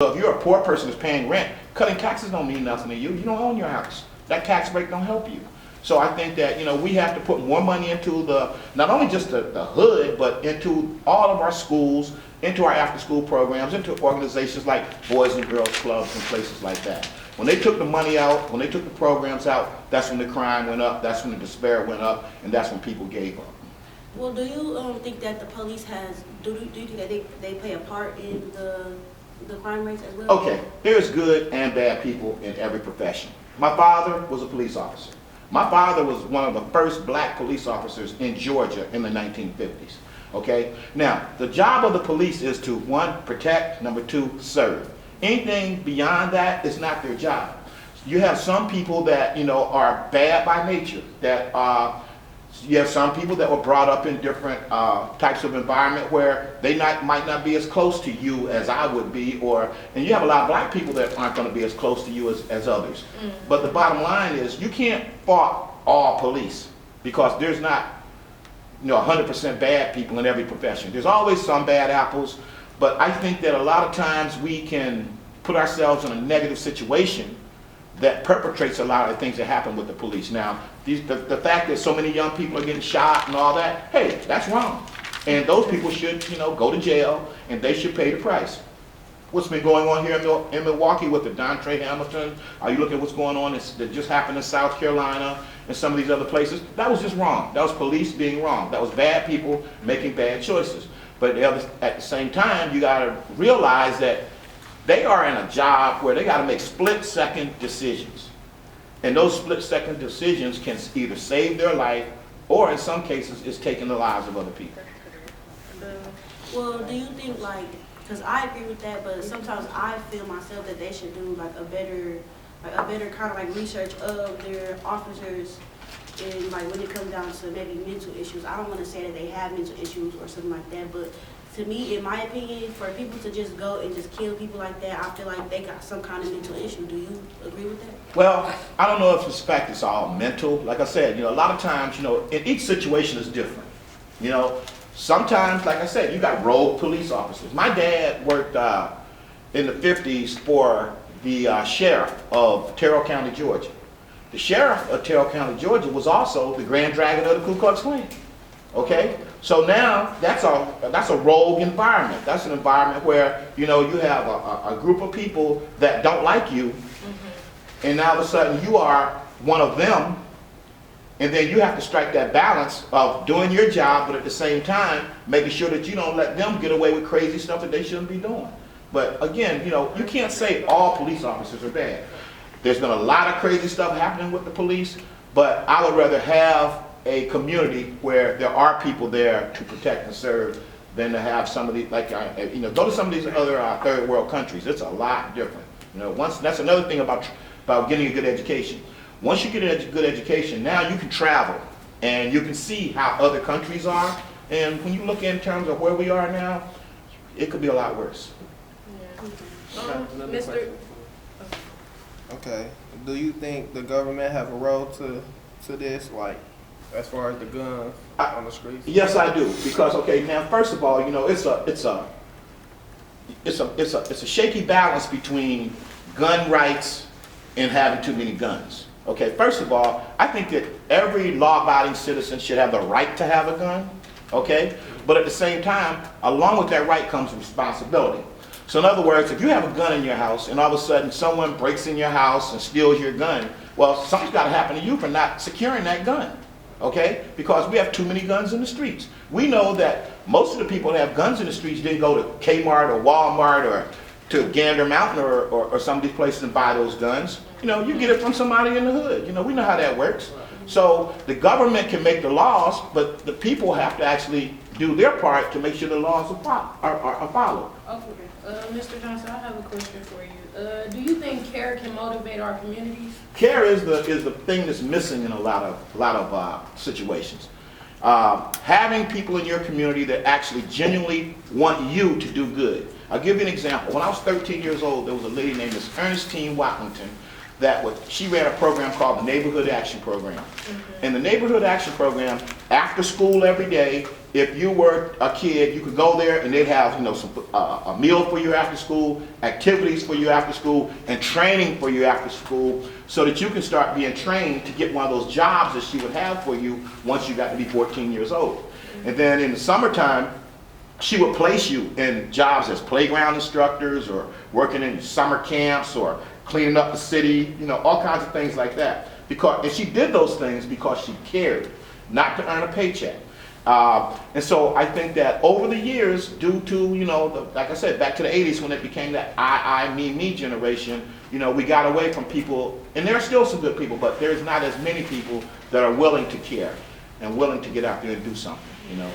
So if you're a poor person that's paying rent, cutting taxes don't mean nothing to you. You don't own your house. That tax break don't help you. So I think that, we have to put more money into not only just the hood, but into all of our schools, into our after-school programs, into organizations like Boys and Girls Clubs and places like that. When they took the money out, when they took the programs out, that's when the crime went up, that's when the despair went up, and that's when people gave up. Well, do you think that the police do you think that they play a part in the crime rates as well? Okay, there's good and bad people in every profession. My father was a police officer. My father was one of the first black police officers in Georgia in the 1950s. Okay? Now, the job of the police is to, 1, protect, number 2, serve. Anything beyond that is not their job. You have some people that, are bad by nature, you have some people that were brought up in different types of environment where they might not be as close to you as I would be, and you have a lot of black people that aren't going to be as close to you as others. But the bottom line is you can't fault all police because there's not 100% bad people in every profession. There's always some bad apples, but I think that a lot of times we can put ourselves in a negative situation that perpetrates a lot of the things that happen with the police. Now, the fact that so many young people are getting shot and all that, hey, that's wrong. And those people should, go to jail, and they should pay the price. What's been going on here in Milwaukee with the Dontre Hamilton? Are you looking at what's going on that just happened in South Carolina and some of these other places? That was just wrong. That was police being wrong. That was bad people making bad choices. But at the same time, you got to realize that they are in a job where they got to make split-second decisions. And those split-second decisions can either save their life or in some cases it's taking the lives of other people. Well, do you think because I agree with that, but sometimes I feel myself that they should do a better kind of research of their officers and when it comes down to maybe mental issues. I don't want to say that they have mental issues or something like that, but to me, in my opinion, for people to just go and just kill people like that, I feel like they got some kind of mental issue. Do you agree with that? Well, I don't know if it's fact it's all mental. Like I said, a lot of times, in each situation is different. Sometimes, like I said, you got rogue police officers. My dad worked in the 50s for the sheriff of Terrell County, Georgia. The sheriff of Terrell County, Georgia was also the Grand Dragon of the Ku Klux Klan. Okay? So now that's a rogue environment. That's an environment where you have a group of people that don't like you, and now all of a sudden you are one of them, and then you have to strike that balance of doing your job, but at the same time making sure that you don't let them get away with crazy stuff that they shouldn't be doing. But again, you can't say all police officers are bad. There's been a lot of crazy stuff happening with the police, but I would rather have a community where there are people there to protect and serve than to have some of these, go to some of these other third world countries. It's a lot different. That's another thing about getting a good education. Once you get a good education, now you can travel and you can see how other countries are. And when you look in terms of where we are now, it could be a lot worse. Yeah. Mr. Okay. Do you think the government have a role to this, as far as the guns on the streets? Yes, I do. Because now first of all, it's a shaky balance between gun rights and having too many guns. Okay, first of all, I think that every law-abiding citizen should have the right to have a gun. Okay, but at the same time, along with that right comes responsibility. So in other words, if you have a gun in your house and all of a sudden someone breaks in your house and steals your gun, well, something's got to happen to you for not securing that gun. Okay? Because we have too many guns in the streets. We know that most of the people that have guns in the streets didn't go to Kmart or Walmart or to Gander Mountain or some of these places and buy those guns. You get it from somebody in the hood. We know how that works. So the government can make the laws, but the people have to actually do their part to make sure the laws are followed. Okay. Mr. Johnson, I have a question for you. Do you think CARE can motivate our communities? CARE is the thing that's missing in a lot of situations. Having people in your community that actually genuinely want you to do good. I'll give you an example. When I was 13 years old, there was a lady named Miss Ernestine Watlington she ran a program called the Neighborhood Action Program. And the Neighborhood Action Program, after school every day, if you were a kid, you could go there and they'd have, you know, some, a meal for you after school, activities for you after school, and training for you after school, so that you can start being trained to get one of those jobs that she would have for you once you got to be 14 years old. And then in the summertime, she would place you in jobs as playground instructors or working in summer camps or cleaning up the city, you know, all kinds of things like that. And she did those things because she cared, not to earn a paycheck. And so I think that over the years, due to, you know, like I said, back to the 80s when it became that I, me generation, you know, we got away from people, and there are still some good people, but there's not as many people that are willing to care and willing to get out there and do something, you know.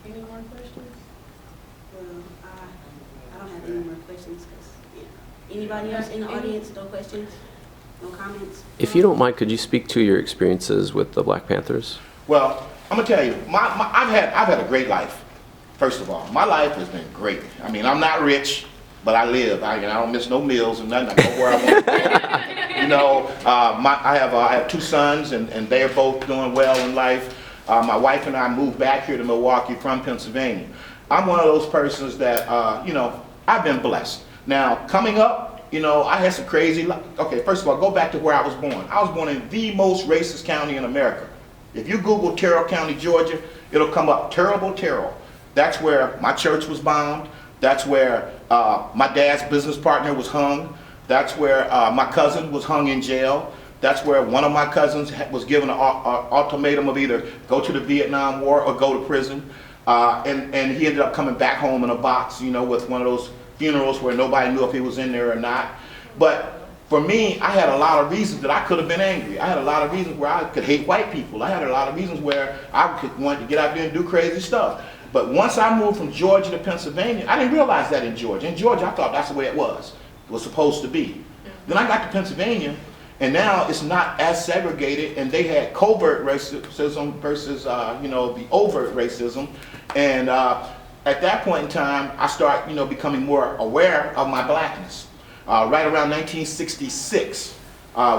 Any more questions? Well, I don't have any more questions, because, yeah. Anybody else in the audience, no questions? No comments? If you don't mind, could you speak to your experiences with the Black Panthers? Well, I'm gonna tell you, I've had a great life. First of all, my life has been great. I mean, I'm not rich, but I live. I don't miss no meals and nothing. I go where I want to go. You know, I have 2 sons, and they're both doing well in life. My wife and I moved back here to Milwaukee from Pennsylvania. I'm one of those persons that, you know, I've been blessed. Now, coming up, you know, I had some crazy, okay, first of all, go back to where I was born. I was born in the most racist county in America. If you Google Terrell County, Georgia, it'll come up, Terrible Terrell. That's where my church was bombed. That's where my dad's business partner was hung. That's where my cousin was hung in jail. That's where one of my cousins was given an ultimatum of either go to the Vietnam War or go to prison. And he ended up coming back home in a box, you know, with one of those funerals where nobody knew if he was in there or not. But for me, I had a lot of reasons that I could have been angry. I had a lot of reasons where I could hate white people. I had a lot of reasons where I could want to get out there and do crazy stuff. But once I moved from Georgia to Pennsylvania, I didn't realize that in Georgia. In Georgia, I thought that's the way it was supposed to be. Then I got to Pennsylvania, and now it's not as segregated, and they had covert racism versus, you know, the overt racism. And at that point in time, I started, you know, becoming more aware of my blackness. Right around 1966,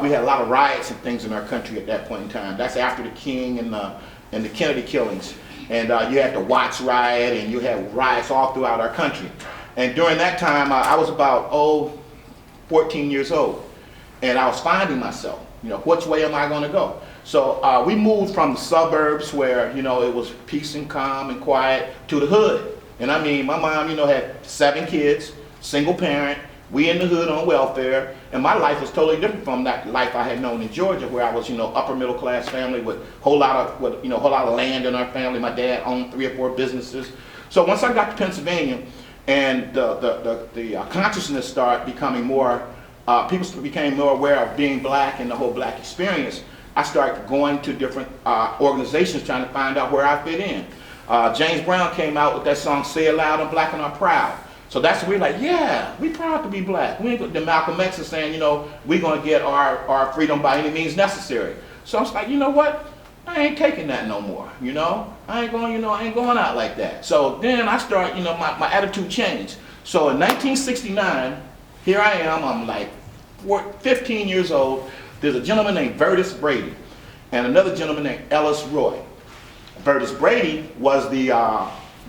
we had a lot of riots and things in our country at that point in time. That's after the King and the Kennedy killings. And you had the Watts riot, and you had riots all throughout our country. And during that time, I was about, 14 years old. And I was finding myself, you know, which way am I going to go? So we moved from the suburbs where, you know, it was peace and calm and quiet to the hood. And I mean, my mom, you know, had 7 kids, single parent, we in the hood on welfare, and my life was totally different from that life I had known in Georgia, where I was, you know, upper middle class family with whole lot of land in our family. My dad owned 3 or 4 businesses. So once I got to Pennsylvania, and the consciousness started becoming more, people became more aware of being black and the whole black experience, I started going to different organizations trying to find out where I fit in. James Brown came out with that song, Say It Loud, I'm Black and I'm Proud. So that's we're like, yeah, we proud to be black. We ain't, then Malcolm X is saying, you know, we're gonna get our freedom by any means necessary. So I was like, you know what? I ain't taking that no more, you know? I ain't going out like that. So then I start, you know, my attitude changed. So in 1969, here I am, I'm like 15 years old. There's a gentleman named Vertus Brady and another gentleman named Ellis Roy. Vertus Brady was the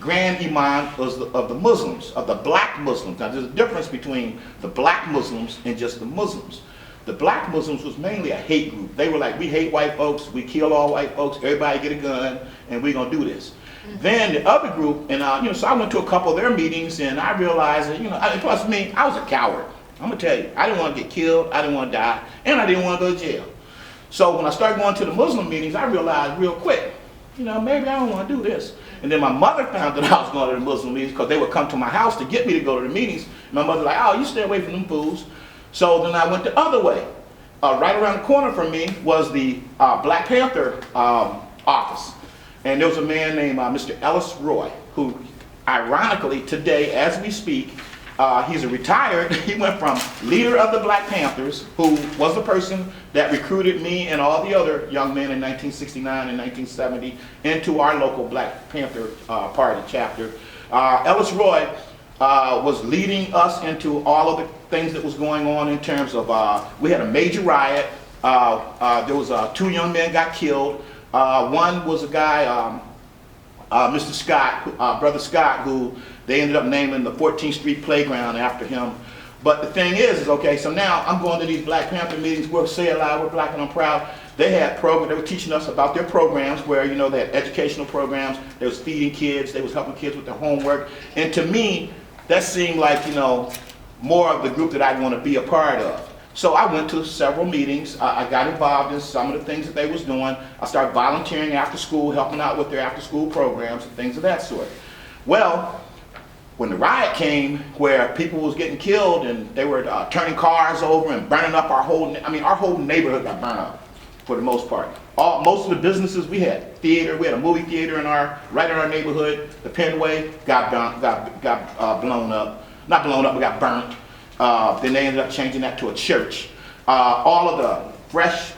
Grand Imam of the Muslims, of the black Muslims. Now there's a difference between the black Muslims and just the Muslims. The black Muslims was mainly a hate group. They were like, we hate white folks, we kill all white folks, everybody get a gun, and we're gonna do this. Then the other group, and you know, so I went to a couple of their meetings, and I realized that, you know, plus me, I was a coward. I'm gonna tell you, I didn't want to get killed, I didn't want to die, and I didn't want to go to jail. So when I started going to the Muslim meetings, I realized real quick, you know, maybe I don't want to do this. And then my mother found that I was going to the Muslim meetings because they would come to my house to get me to go to the meetings. My mother was like, oh, you stay away from them fools. So then I went the other way. Right around the corner from me was the Black Panther office. And there was a man named Mr. Ellis Roy, who ironically today, as we speak, he's a retired, he went from leader of the Black Panthers, who was the person that recruited me and all the other young men in 1969 and 1970 into our local Black Panther Party chapter. Ellis Roy was leading us into all of the things that was going on in terms of, we had a major riot There was 2 young men got killed. One was a guy, Mr. Scott, Brother Scott, who they ended up naming the 14th Street Playground after him. But the thing is okay, so now I'm going to these Black Panther meetings. We're Say It Loud, we're Black and I'm Proud. They had programs, they were teaching us about their programs where, you know, they had educational programs, they was feeding kids, they was helping kids with their homework. And to me, that seemed like, you know, more of the group that I'd want to be a part of. So I went to several meetings. I got involved in some of the things that they was doing. I started volunteering after school, helping out with their after school programs and things of that sort. Well, when the riot came where people was getting killed and they were turning cars over and burning up our whole neighborhood got burned up for the most part. Most of the businesses we had a movie theater right in our neighborhood. The Penway got blown up. Not blown up, but got burnt. Then they ended up changing that to a church. All of the fresh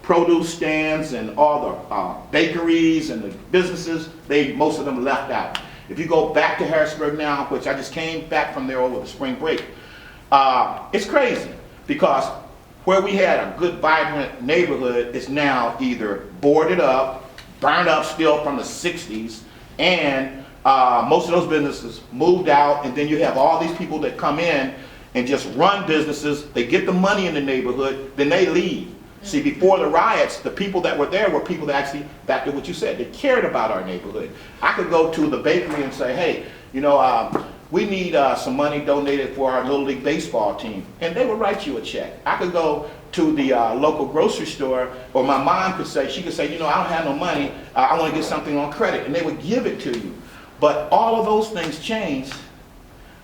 produce stands and all the bakeries and the businesses, most of them left out. If you go back to Harrisburg now, which I just came back from there over the spring break, it's crazy because where we had a good, vibrant neighborhood is now either boarded up, burned up still from the 60s, and most of those businesses moved out, and then you have all these people that come in and just run businesses. They get the money in the neighborhood, then they leave. See, before the riots, the people that were there were people that actually, back to what you said, they cared about our neighborhood. I could go to the bakery and say, hey, you know, we need some money donated for our Little League baseball team, and they would write you a check. I could go to the local grocery store, or my mom could say, she could say, you know, I don't have no money, I want to get something on credit, and they would give it to you. But all of those things changed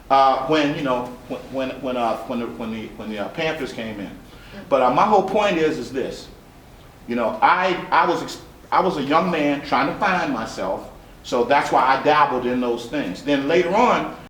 when, you know, when the Panthers came in. But my whole point is this, you know, I was a young man trying to find myself, so that's why I dabbled in those things. Then later on,